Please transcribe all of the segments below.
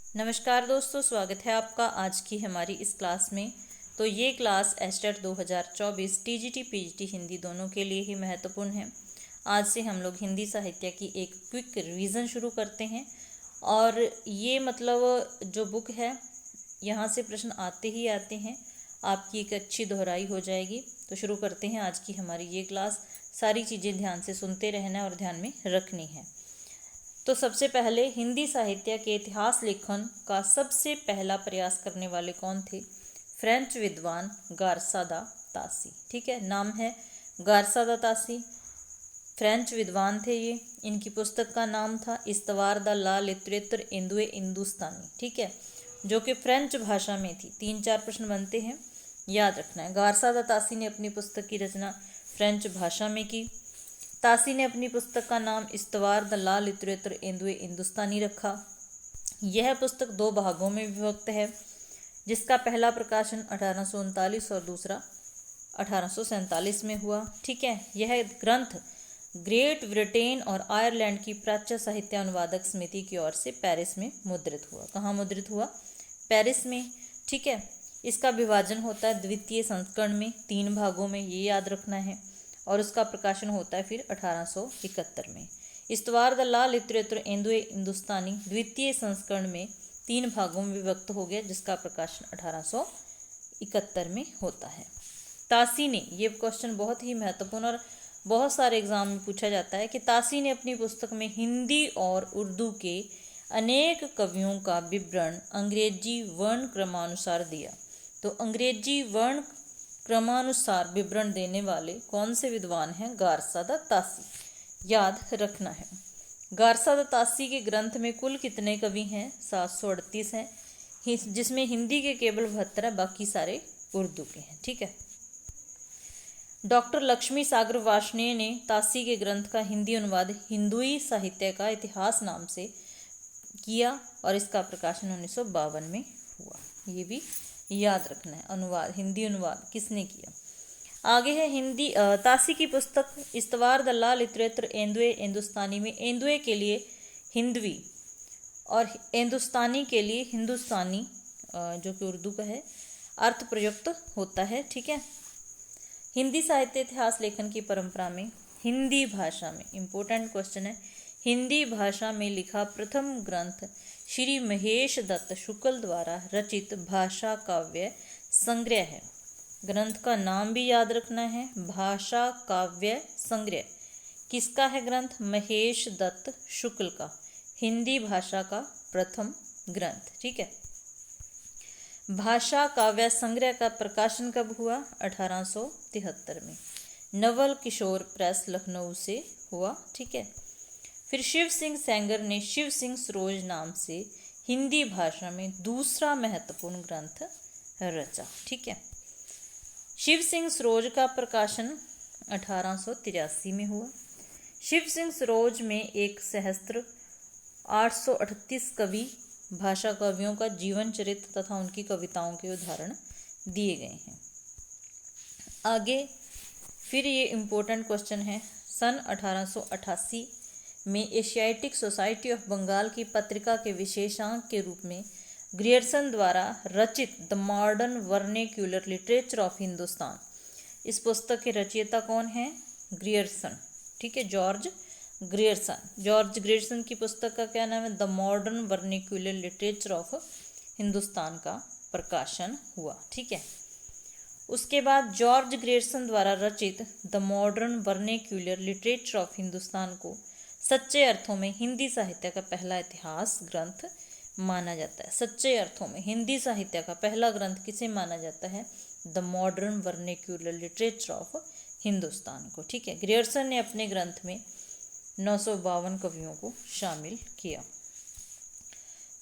नमस्कार दोस्तों, स्वागत है आपका आज की हमारी इस क्लास में। तो ये class estate 2024 TGT PGT Hindi दोनों के लिए ही महत्वपूर्ण है। आज से हम लोग हिंदी साहित्य की एक क्विक रिवीजन शुरू करते हैं और ये जो बुक है यहाँ से प्रश्न आते ही आते हैं, आपकी एक अच्छी दोहराई हो जाएगी। तो शुरू करते हैं आज की हमारी ये क्लास। सारी चीज़ें ध्यान से सुनते रहना और ध्यान में रखनी है। तो सबसे पहले हिंदी साहित्य के इतिहास लेखन का सबसे पहला प्रयास करने वाले कौन थे? फ्रेंच विद्वान गारसा दा तासी। ठीक है, नाम है गारसा दा तासी, फ्रेंच विद्वान थे ये। इनकी पुस्तक का नाम था इस्तवार दा ला लिटरेचर इंदुए हिंदुस्तानी। ठीक है, जो कि फ्रेंच भाषा में थी। 3-4 प्रश्न बनते हैं, याद रखना है। गारसा दा तासी ने अपनी पुस्तक की रचना फ्रेंच भाषा में की। तासी ने अपनी पुस्तक का नाम इस्तवार द ला लिटरेचर इंदुए हिंदुस्तानी रखा। यह पुस्तक 2 भागों में विभक्त है, जिसका पहला प्रकाशन 1839 और दूसरा 1847 में हुआ। ठीक है, यह ग्रंथ ग्रेट ब्रिटेन और आयरलैंड की प्राच्य साहित्य अनुवादक समिति की ओर से पेरिस में मुद्रित हुआ। कहाँ मुद्रित हुआ? पेरिस में। ठीक है, इसका विभाजन होता है द्वितीय संस्करण में 3 भागों में, ये याद रखना है। और उसका प्रकाशन होता है फिर 1871 में। इस्तवार द ला लिटरेचर इंदुए हिंदुस्तानी द्वितीय संस्करण में 3 भागों में विभक्त हो गया, जिसका प्रकाशन 1871 में होता है। तासी ने, ये क्वेश्चन बहुत ही महत्वपूर्ण और बहुत सारे एग्जाम में पूछा जाता है कि तासी ने अपनी पुस्तक में हिंदी और उर्दू के अनेक कवियों का विवरण अंग्रेजी वर्ण क्रमानुसार दिया। तो अंग्रेजी वर्ण क्रमानुसार विवरण देने वाले कौन से विद्वान हैं? गारसा दा तासी, याद रखना है। गारसा दा तासी के ग्रंथ में कुल कितने कवि हैं? 738 हैं, जिसमें हिंदी के केवल 72 है, बाकी सारे उर्दू के हैं। ठीक है, डॉक्टर लक्ष्मी सागर वार्ष्णेय ने तासी के ग्रंथ का हिंदी अनुवाद हिंदुई साहित्य का इतिहास नाम से किया और इसका प्रकाशन 1952 में हुआ। ये भी याद रखना है। अनुवाद, हिंदी अनुवाद किसने किया? आगे है हिंदी तासी की पुस्तक इस्तवार द ला लिटरेचर इंदुए हिंदुस्तानी में इंदुए के लिए हिंदवी और हिंदुस्तानी के लिए हिंदुस्तानी, जो कि उर्दू का है, अर्थ प्रयुक्त होता है। ठीक है, हिंदी साहित्य इतिहास लेखन की परंपरा में हिंदी भाषा में, इंपॉर्टेंट क्वेश्चन है, हिंदी भाषा में लिखा प्रथम ग्रंथ श्री महेश दत्त शुक्ल द्वारा रचित भाषा काव्य संग्रह है। ग्रंथ का नाम भी याद रखना है, भाषा काव्य संग्रह। किसका है ग्रंथ? महेश दत्त शुक्ल का, हिंदी भाषा का प्रथम ग्रंथ। ठीक है, भाषा काव्य संग्रह का प्रकाशन कब हुआ? 1873 में। नवल किशोर प्रेस लखनऊ से हुआ। ठीक है, फिर शिव सिंह सेंगर ने शिव सिंह सरोज नाम से हिंदी भाषा में दूसरा महत्वपूर्ण ग्रंथ रचा। ठीक है, शिव सिंह सरोज का प्रकाशन 1883 में हुआ। शिव सिंह सरोज में 1838 कवि भाषा कवियों का जीवन चरित्र तथा उनकी कविताओं के उदाहरण दिए गए हैं। आगे फिर ये इम्पोर्टेंट क्वेश्चन है, सन 1888 में एशियाटिक सोसाइटी ऑफ बंगाल की पत्रिका के विशेषांक के रूप में ग्रियर्सन द्वारा रचित the modern vernacular literature of Hindustan, इस पुस्तक के रचयिता कौन है? ग्रियर्सन। ठीक है, जॉर्ज ग्रियर्सन। जॉर्ज ग्रियर्सन की पुस्तक का क्या नाम है? The modern vernacular literature of Hindustan का प्रकाशन हुआ। ठीक है, उसके बाद जॉर्ज ग्रियर्सन द्वारा रचित the modern vernacular literature of Hindustan को सच्चे अर्थों में हिंदी साहित्य का पहला इतिहास ग्रंथ माना जाता है। सच्चे अर्थों में हिंदी साहित्य का पहला ग्रंथ किसे माना जाता है? The modern vernacular literature of Hindustan को। ठीक है, ग्रियर्सन ने अपने ग्रंथ में 952 कवियों को शामिल किया।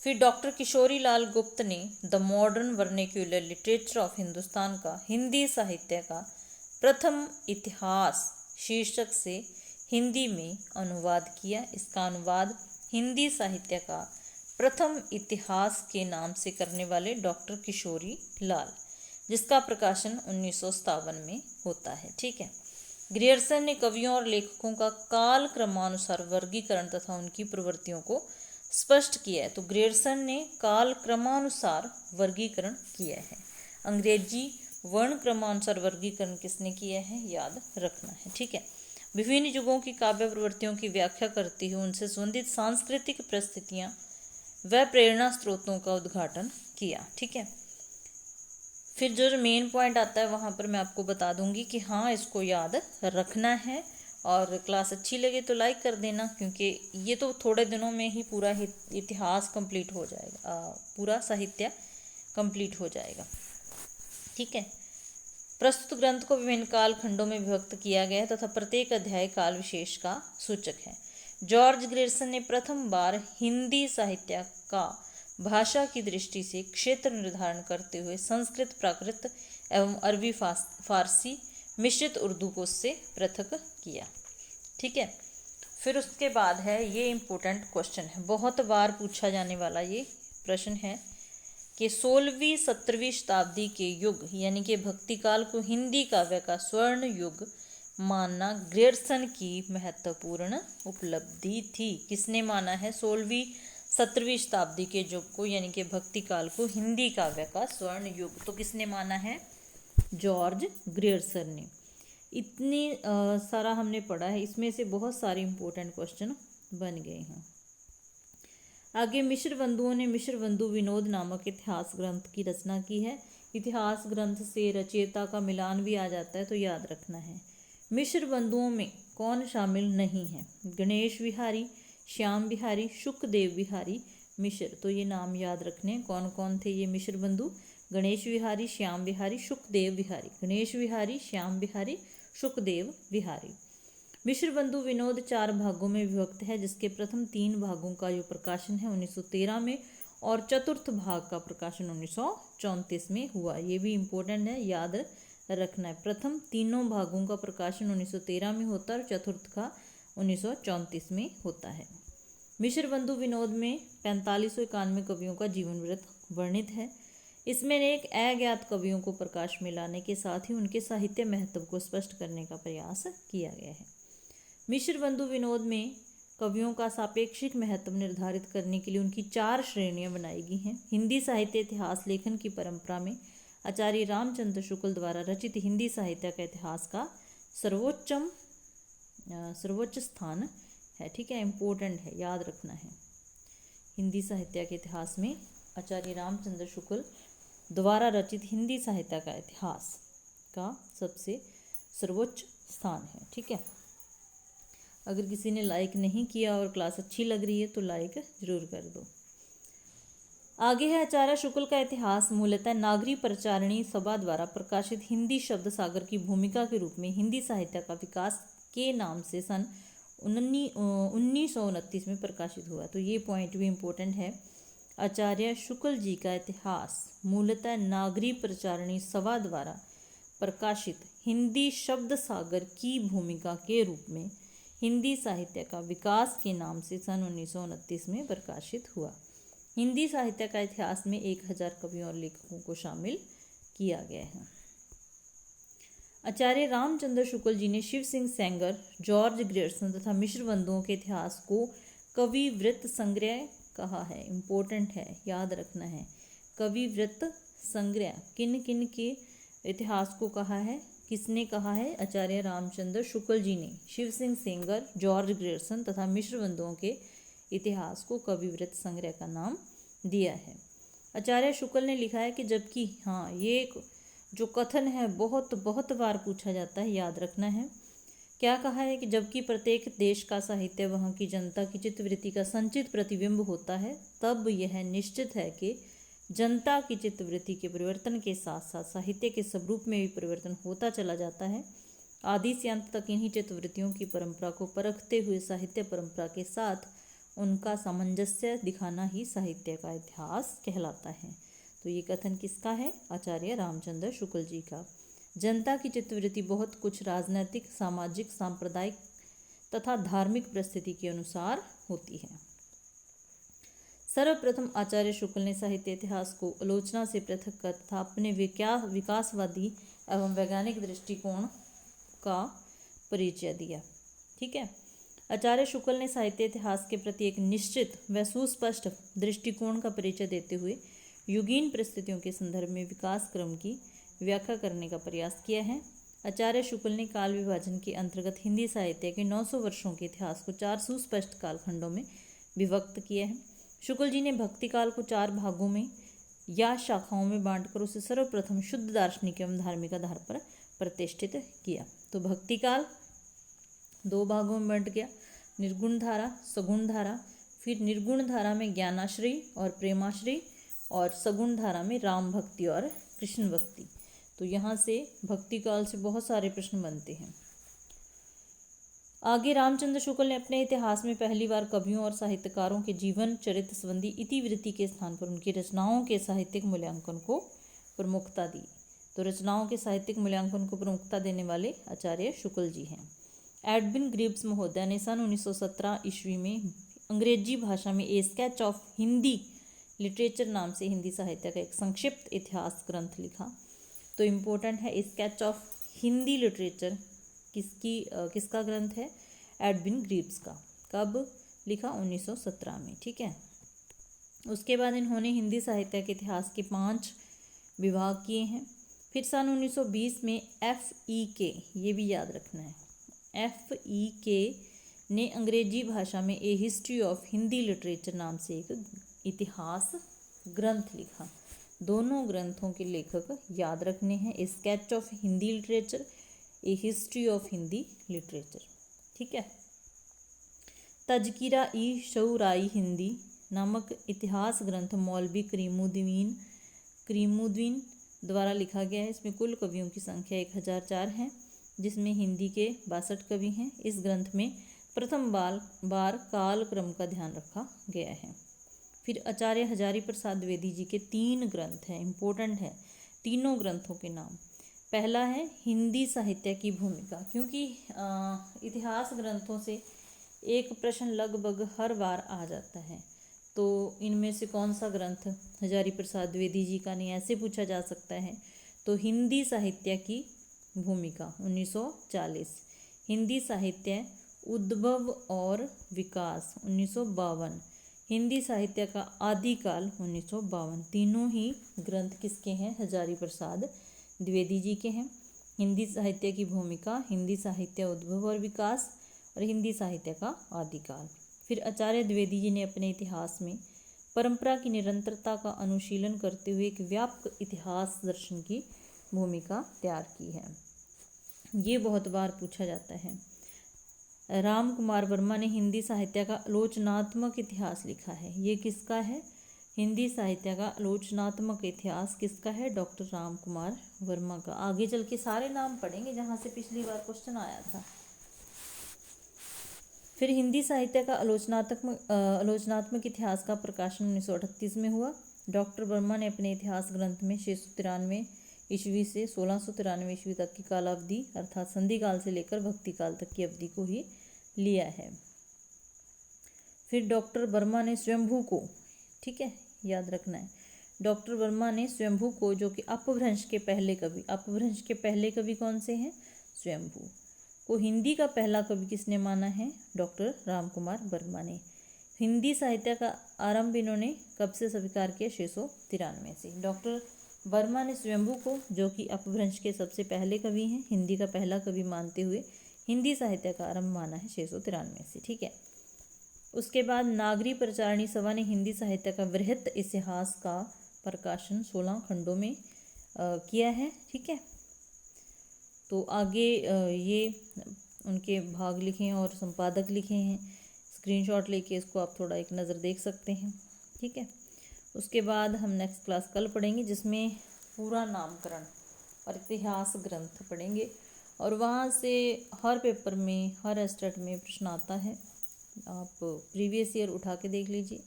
फिर डॉक्टर किशोरी लाल गुप्त ने the modern vernacular literature of Hindustan का हिंदी साहित्य का प्रथम इतिहास शीर्षक से हिंदी में अनुवाद किया। इसका अनुवाद हिंदी साहित्य का प्रथम इतिहास के नाम से करने वाले डॉक्टर किशोरी लाल, जिसका प्रकाशन 1957 में होता है। ठीक है, ग्रियर्सन ने कवियों और लेखकों का काल क्रमानुसार वर्गीकरण तथा उनकी प्रवृत्तियों को स्पष्ट किया है। तो ग्रियर्सन ने काल क्रमानुसार वर्गीकरण किया है। अंग्रेजी वर्ण क्रमानुसार वर्गीकरण किसने किया है, याद रखना है। ठीक है। विभिन्न युगों की काव्य प्रवृत्तियों की व्याख्या करती हुए उनसे संबंधित सांस्कृतिक परिस्थितियां व प्रेरणा स्रोतों का उद्घाटन किया। ठीक है। फिर जो मेन पॉइंट आता है वहां पर मैं आपको बता दूंगी कि हाँ इसको याद रखना है। और क्लास अच्छी लगे तो लाइक कर देना, क्योंकि ये तो थोड़े दिनों में ही पूरा इतिहास कंप्लीट हो जाएगा, पूरा साहित्य कंप्लीट हो जाएगा। ठीक है। प्रस्तुत ग्रंथ को विभिन्न काल खंडों में विभक्त किया गया है तथा प्रत्येक अध्याय काल विशेष का सूचक है। जॉर्ज ग्रियर्सन ने प्रथम बार हिंदी साहित्य का भाषा की दृष्टि से क्षेत्र निर्धारण करते हुए संस्कृत, प्राकृत एवं अरबी फारसी मिश्रित उर्दू को उससे पृथक किया। ठीक है। फिर उसके बाद है, ये इम्पोर्टेंट क्वेश्चन है, बहुत बार पूछा जाने वाला ये प्रश्न है कि 16वीं 17वीं शताब्दी के युग यानी कि भक्ति काल को हिंदी काव्य का स्वर्ण युग मानना ग्रियर्सन की महत्वपूर्ण उपलब्धि थी। किसने माना है 16वीं 17वीं शताब्दी के युग को यानी कि भक्ति काल को हिंदी काव्य का स्वर्ण युग? तो किसने माना है? जॉर्ज ग्रियर्सन ने। इतनी सारा हमने पढ़ा है, इसमें से बहुत सारे इंपॉर्टेंट क्वेश्चन बन गए हैं। आगे मिश्र बंधुओं ने मिश्र बंधु विनोद नामक इतिहास ग्रंथ की रचना की है। इतिहास ग्रंथ से रचयिता का मिलान भी आ जाता है, तो याद रखना है। मिश्र बंधुओं में कौन शामिल नहीं है? गणेश बिहारी, श्याम बिहारी, शुकदेव बिहारी मिश्र। तो ये नाम याद रखने, कौन कौन थे ये मिश्र बंधु? गणेश बिहारी, श्याम बिहारी, शुकदेव बिहारी। गणेश बिहारी, श्याम बिहारी, शुकदेव बिहारी। मिश्र बंधु विनोद 4 भागों में विभक्त है, जिसके प्रथम 3 भागों का जो प्रकाशन है 1913 में और चतुर्थ भाग का प्रकाशन 1934 में हुआ। ये भी इम्पोर्टेंट है, याद रखना है। प्रथम तीनों भागों का प्रकाशन 1913 में होता है और चतुर्थ का 1934 में होता है। मिश्र बंधु विनोद में 4591 कवियों का जीवन वृत्त वर्णित है। इसमें एक अज्ञात कवियों को प्रकाश में लाने के साथ ही उनके साहित्य महत्व को स्पष्ट करने का प्रयास किया गया है। मिश्र बंधु विनोद में कवियों का सापेक्षिक महत्व निर्धारित करने के लिए उनकी 4 श्रेणियां बनाई गई हैं। हिंदी साहित्य इतिहास लेखन की परंपरा में आचार्य रामचंद्र शुक्ल द्वारा रचित हिंदी साहित्य का इतिहास का सर्वोच्च स्थान है। ठीक है, इम्पोर्टेंट है, याद रखना है। हिंदी साहित्य के इतिहास में आचार्य रामचंद्र शुक्ल द्वारा रचित हिंदी साहित्य का इतिहास का सबसे सर्वोच्च स्थान है। ठीक है। अगर किसी ने लाइक नहीं किया और क्लास अच्छी लग रही है तो लाइक जरूर कर दो। आगे है आचार्य शुक्ल का इतिहास। मूलतः नागरी प्रचारणी सभा द्वारा प्रकाशित हिंदी शब्द सागर की भूमिका के रूप में हिंदी साहित्य का विकास के नाम से सन 1929 में प्रकाशित हुआ। तो ये पॉइंट भी इम्पोर्टेंट है। आचार्य शुक्ल जी का इतिहास मूलतः नागरी प्रचारणी सभा द्वारा प्रकाशित हिंदी शब्द सागर की भूमिका के रूप में हिंदी साहित्य का विकास के नाम से सन 1929 में प्रकाशित हुआ। हिंदी साहित्य का इतिहास में 1000 कवियों और लेखकों को शामिल किया गया है। आचार्य रामचंद्र शुक्ल जी ने शिव सिंह सेंगर, जॉर्ज ग्रियर्सन तथा मिश्र बंधुओं के इतिहास को कवि वृत्त संग्रह कहा है। इम्पोर्टेंट है, याद रखना है। कवि वृत्त संग्रह किन किन के इतिहास को कहा है? किसने कहा है? आचार्य रामचंद्र शुक्ल जी ने शिव सिंह सेंगर, जॉर्ज ग्रियर्सन तथा मिश्र बंधुओं के इतिहास को कविवृत्त संग्रह का नाम दिया है। आचार्य शुक्ल ने लिखा है कि जबकि हाँ, ये जो कथन है बहुत बार पूछा जाता है, याद रखना है। क्या कहा है कि जबकि प्रत्येक देश का साहित्य वहाँ की जनता की चित्तवृत्ति का संचित प्रतिबिंब होता है, तब यह निश्चित है कि जनता की चित्तवृत्ति के परिवर्तन के साथ साथ साहित्य के स्वरूप में भी परिवर्तन होता चला जाता है। आदि से अंत तक इन्हीं चित्तवृत्तियों की परंपरा को परखते हुए साहित्य परंपरा के साथ उनका सामंजस्य दिखाना ही साहित्य का इतिहास कहलाता है। तो ये कथन किसका है? आचार्य रामचंद्र शुक्ल जी का। जनता की चित्तवृत्ति बहुत कुछ राजनैतिक, सामाजिक, सांप्रदायिक तथा धार्मिक परिस्थिति के अनुसार होती है। सर्वप्रथम आचार्य शुक्ल ने साहित्य इतिहास को आलोचना से पृथक कर तथा अपने विकासवादी एवं वैज्ञानिक दृष्टिकोण का परिचय दिया। ठीक है। आचार्य शुक्ल ने साहित्य इतिहास के प्रति एक निश्चित व सुस्पष्ट दृष्टिकोण का परिचय देते हुए युगीन परिस्थितियों के संदर्भ में विकास क्रम की व्याख्या करने का प्रयास किया है। आचार्य शुक्ल ने काल विभाजन के अंतर्गत हिंदी साहित्य के 900 वर्षों के इतिहास को 4 सुस्पष्ट कालखंडों में विभक्त किया है। शुक्ल जी ने भक्ति काल को 4 भागों में या शाखाओं में बांटकर उसे सर्वप्रथम शुद्ध दार्शनिक एवं धार्मिक आधार पर प्रतिष्ठित किया। तो भक्ति काल 2 भागों में बंट गया, निर्गुण धारा, सगुण धारा। फिर निर्गुण धारा में ज्ञानाश्रय और प्रेमाश्रय, और सगुण धारा में राम भक्ति और कृष्ण भक्ति। तो यहाँ से भक्ति काल से बहुत सारे प्रश्न बनते हैं। आगे रामचंद्र शुक्ल ने अपने इतिहास में पहली बार कवियों और साहित्यकारों के जीवन चरित्र संबंधी इतिवृत्ति के स्थान पर उनकी रचनाओं के साहित्यिक मूल्यांकन को प्रमुखता दी। तो रचनाओं के साहित्यिक मूल्यांकन को प्रमुखता देने वाले आचार्य शुक्ल जी हैं। एडविन ग्रीव्स महोदय ने सन 1917 ईस्वी में अंग्रेजी भाषा में ए स्केच ऑफ हिंदी लिटरेचर नाम से हिंदी साहित्य का एक संक्षिप्त इतिहास ग्रंथ लिखा। तो इम्पोर्टेंट है, स्केच ऑफ हिंदी लिटरेचर किसका ग्रंथ है? एडविन ग्रीव्स का। कब लिखा? 1917 में। ठीक है। उसके बाद इन्होंने हिंदी साहित्य के इतिहास के 5 विभाग किए हैं। फिर सन 1920 में FEK, ये भी याद रखना है, FEK ने अंग्रेजी भाषा में ए हिस्ट्री ऑफ हिंदी लिटरेचर नाम से एक इतिहास ग्रंथ लिखा। दोनों ग्रंथों के लेखक याद रखने हैं, sketch of Hindi literature, A history of Hindi literature. ठीक है। तजकिरा ई शौराई हिंदी नामक इतिहास ग्रंथ मौलवी करीमुद्दीन द्वारा लिखा गया है। इसमें कुल कवियों की संख्या 1004 है, जिसमें हिंदी के 62 कवि हैं। इस ग्रंथ में प्रथम बार काल क्रम का ध्यान रखा गया है। फिर आचार्य हजारी प्रसाद द्विवेदी जी के 3 ग्रंथ हैं, इंपॉर्टेंट है तीनों ग्रंथों के नाम। पहला है हिंदी साहित्य की भूमिका, क्योंकि इतिहास ग्रंथों से एक प्रश्न लगभग हर बार आ जाता है। तो इनमें से कौन सा ग्रंथ हजारी प्रसाद द्विवेदी जी का नहीं, ऐसे पूछा जा सकता है। तो हिंदी साहित्य की भूमिका 1940, हिंदी साहित्य उद्भव और विकास 1952, हिंदी साहित्य का आदिकाल 1952। तीनों ही ग्रंथ किसके हैं? हजारी प्रसाद द्विवेदी जी के हैं। हिंदी साहित्य की भूमिका, हिंदी साहित्य उद्भव और विकास, और हिंदी साहित्य का आदिकाल। फिर आचार्य द्विवेदी जी ने अपने इतिहास में परंपरा की निरंतरता का अनुशीलन करते हुए एक व्यापक इतिहास दर्शन की भूमिका तैयार की है। ये बहुत बार पूछा जाता है। राम कुमार वर्मा ने हिंदी साहित्य का आलोचनात्मक इतिहास लिखा है। ये किसका है? हिंदी साहित्य का आलोचनात्मक इतिहास किसका है? डॉक्टर राम कुमार वर्मा का। आगे चल के सारे नाम पढ़ेंगे जहाँ से पिछली बार क्वेश्चन आया था। फिर हिंदी साहित्य का आलोचनात्मक इतिहास का प्रकाशन 1938 में हुआ। डॉक्टर वर्मा ने अपने इतिहास ग्रंथ में 693 ईस्वी से 1693 ईस्वी तक की कालावधि अर्थात संधि काल से लेकर भक्ति काल तक की अवधि को ही लिया है। फिर डॉक्टर वर्मा ने स्वयंभू को, ठीक है, याद रखना है, डॉक्टर वर्मा ने स्वयंभू को, जो कि अपभ्रंश के पहले कवि कौन से हैं? स्वयंभू को हिंदी का पहला कवि किसने माना है? डॉक्टर राम कुमार वर्मा ने। हिंदी साहित्य का आरंभ इन्होंने कब से स्वीकार किया? 693 से। डॉक्टर वर्मा ने स्वयंभू को, जो कि अपभ्रंश के सबसे पहले कवि हैं, हिंदी का पहला कवि मानते हुए हिंदी साहित्य का आरंभ माना है 693 से। ठीक है। उसके बाद नागरी प्रचारणी सभा ने हिंदी साहित्य का वृहत इतिहास का प्रकाशन 16 खंडों में किया है। ठीक है। तो आगे ये उनके भाग लिखे हैं और संपादक लिखे हैं। स्क्रीनशॉट लेके इसको आप थोड़ा एक नज़र देख सकते हैं। ठीक है। उसके बाद हम नेक्स्ट क्लास कल पढ़ेंगे, जिसमें पूरा नामकरण और इतिहास ग्रंथ पढ़ेंगे, और वहाँ से हर पेपर में, हर एस्टेट में प्रश्न आता है। आप प्रीवियस ईयर उठा के देख लीजिए।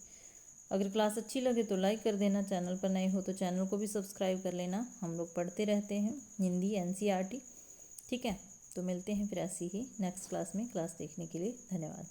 अगर क्लास अच्छी लगे तो लाइक कर देना, चैनल पर नए हो तो चैनल को भी सब्सक्राइब कर लेना। हम लोग पढ़ते रहते हैं हिंदी NCERT। ठीक है। तो मिलते हैं फिर ऐसी ही नेक्स्ट क्लास में। क्लास देखने के लिए धन्यवाद।